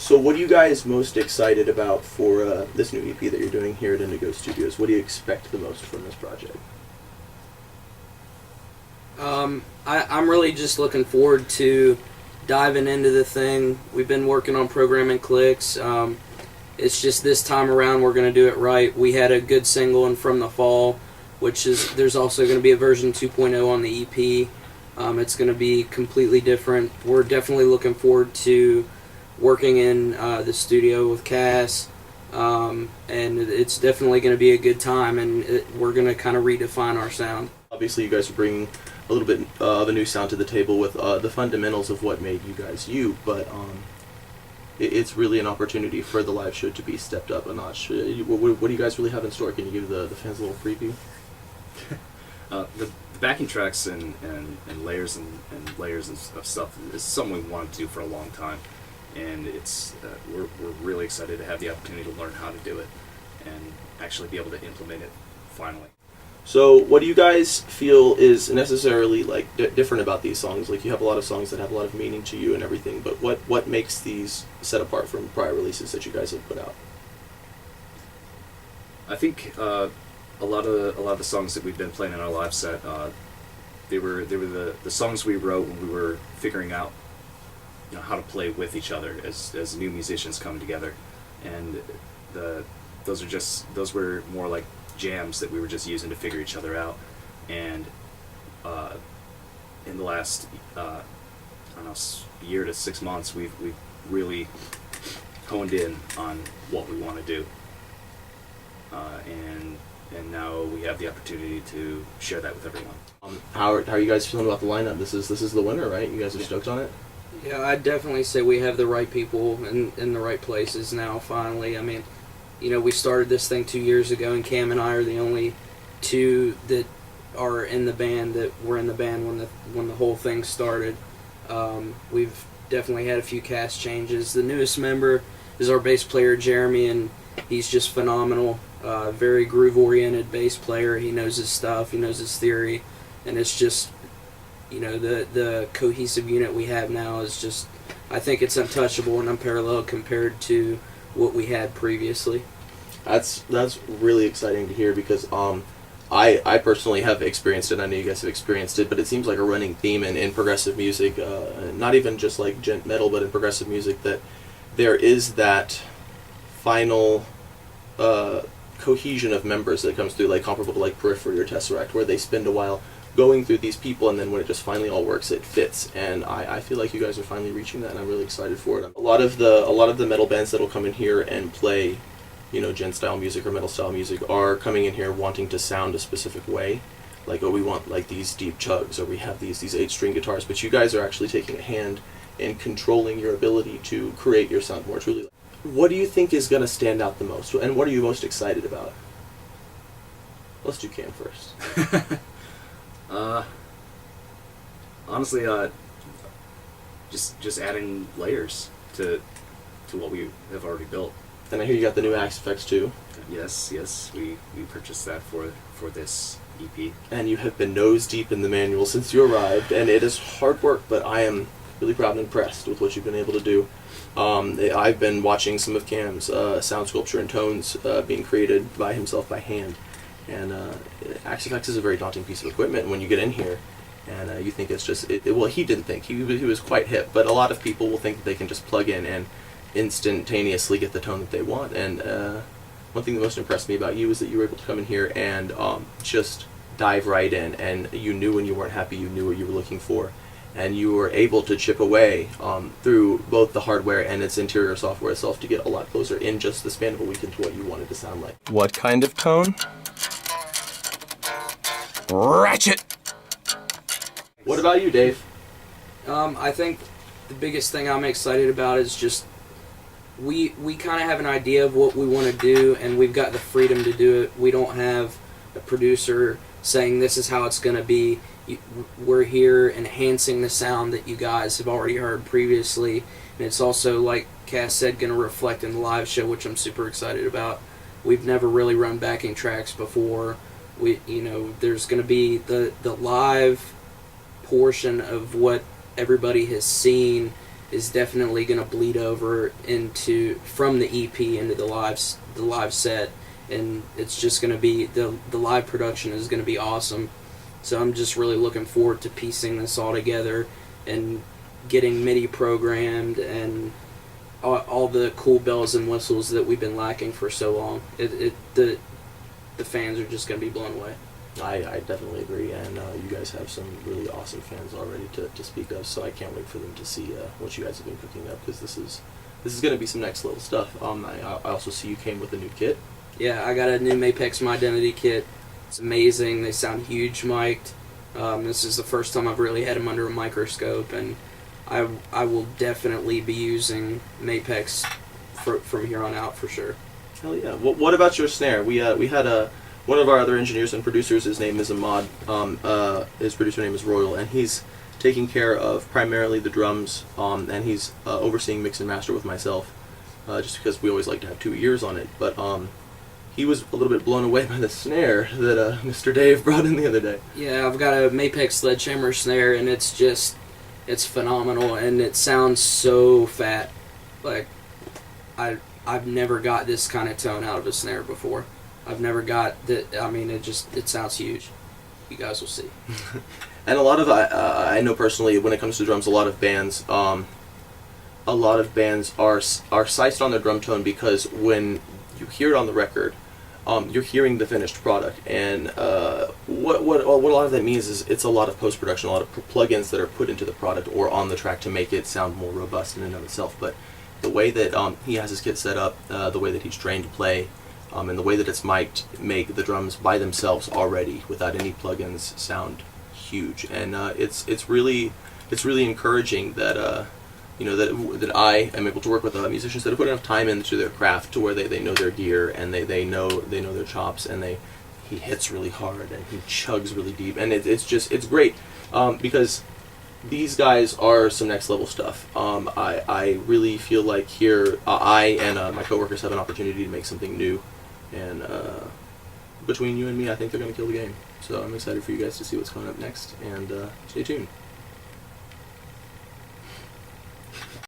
So what are you guys most excited about for this new EP that you're doing here at Indigo Studios? What do you expect the most from this project? I'm really just looking forward to diving into the thing. We've been working on programming clicks. It's just this time around we're going to do it right. We had a good single in From the Fall, which is, there's also going to be a version 2.0 on the EP. It's going to be completely different. We're definitely looking forward to working in the studio with Cas, and it's definitely going to be a good time, and we're going to kind of redefine our sound. Obviously, you guys are bringing a little bit of a new sound to the table with the fundamentals of what made you guys you, but it's really an opportunity for the live show to be stepped up a notch. What do you guys really have in store? Can you give the fans a little preview? The backing tracks and layers and layers of stuff is something we wanted to do for a long time, and it's we're really excited to have the opportunity to learn how to do it and actually be able to implement it finally. So what do you guys feel is necessarily like different about these songs? Like, you have a lot of songs that have a lot of meaning to you and everything, but what makes these set apart from prior releases that you guys have put out? I think a lot of the songs that we've been playing in our live set, they were the songs we wrote when we were figuring out, you know, how to play with each other as new musicians come together, and those were more like jams that we were just using to figure each other out. And in the last I don't know, year to 6 months, we've really honed in on what we want to do, and now we have the opportunity to share that with everyone. How are you guys feeling about the lineup? This is the winner, right? You guys are stoked on it? Yeah, I'd definitely say we have the right people in the right places now, finally. I mean, you know, we started this thing 2 years ago, and Cam and I are the only two that are in the band that were in the band when the whole thing started. We've definitely had a few cast changes. The newest member is our bass player, Jeremy, and he's just phenomenal. Very groove-oriented bass player. He knows his stuff. He knows his theory, and it's just, you know, the cohesive unit we have now is just, I think it's untouchable and unparalleled compared to what we had previously. That's really exciting to hear, because I personally have experienced it. I know you guys have experienced it, but it seems like a running theme in progressive music, not even just like gent metal, but in progressive music, that there is that final cohesion of members that comes through, like comparable to like Periphery or Tesseract, where they spend a while going through these people, and then when it just finally all works, it fits. And I feel like you guys are finally reaching that, and I'm really excited for it. A lot of the metal bands that'll come in here and play, you know, gent style music or metal style music, are coming in here wanting to sound a specific way. Like, oh, we want like these deep chugs, or we have these 8-string guitars. But you guys are actually taking a hand in controlling your ability to create your sound more truly. What do you think is going to stand out the most, and what are you most excited about? Let's do Cam first. Honestly, just adding layers to what we have already built. And I hear you got the new Axe effects too. Yes, we purchased that for this EP. And you have been nose deep in the manual since you arrived, and it is hard work, but I am really proud and impressed with what you've been able to do. I've been watching some of Cam's sound sculpture and tones being created by himself by hand. And Axe Effects is a very daunting piece of equipment when you get in here, and you think it's just, well, he didn't think. He was quite hip, but a lot of people will think that they can just plug in and instantaneously get the tone that they want. And one thing that most impressed me about you is that you were able to come in here and just dive right in, and you knew when you weren't happy, you knew what you were looking for, and you were able to chip away through both the hardware and its interior software itself to get a lot closer in just the span of a week into what you wanted to sound like. What kind of tone? Ratchet! What about you, Dave? I think the biggest thing I'm excited about is just we kind of have an idea of what we want to do, and we've got the freedom to do it. We don't have a producer saying this is how it's going to be. We're here enhancing the sound that you guys have already heard previously, and it's also, like Cas said, going to reflect in the live show, which I'm super excited about. We've never really run backing tracks before. There's going to be the live portion of what everybody has seen is definitely going to bleed over into from the EP into the live set, and it's just going to be the live production is going to be awesome. So I'm just really looking forward to piecing this all together and getting MIDI programmed and all the cool bells and whistles that we've been lacking for so long. The fans are just going to be blown away. I definitely agree, and you guys have some really awesome fans already to speak of, so I can't wait for them to see what you guys have been cooking up, because this is going to be some next level stuff. I also see you came with a new kit. Yeah, I got a new Mapex My Identity kit. It's amazing. They sound huge mic'd. This is the first time I've really had them under a microscope, and I will definitely be using Mapex from here on out for sure. Hell yeah! What about your snare? We had one of our other engineers and producers. His name is Ahmad. His producer name is Royal, and he's taking care of primarily the drums. And he's overseeing mix and master with myself, just because we always like to have two ears on it. But he was a little bit blown away by the snare that Mr. Dave brought in the other day. Yeah, I've got a Mapex Sledgehammer snare, and it's phenomenal, and it sounds so fat. Like, I've never got this kind of tone out of a snare before. I've never got that. I mean, it sounds huge. You guys will see. And a lot of I know personally, when it comes to drums, a lot of bands are sized on their drum tone, because when you hear it on the record, you're hearing the finished product, and what a lot of that means is it's a lot of post production, a lot of plugins that are put into the product or on the track to make it sound more robust in and of itself. But the way that he has his kit set up, the way that he's trained to play, and the way that it's mic'd, make the drums by themselves already without any plugins sound huge. And it's really encouraging that that I am able to work with musicians that have put enough time into their craft to where they know their gear, and they know their chops, and he hits really hard and he chugs really deep, and it's great, because these guys are some next level stuff. I really feel like here I and my coworkers have an opportunity to make something new, and between you and me, I think they're going to kill the game. So I'm excited for you guys to see what's coming up next, and stay tuned.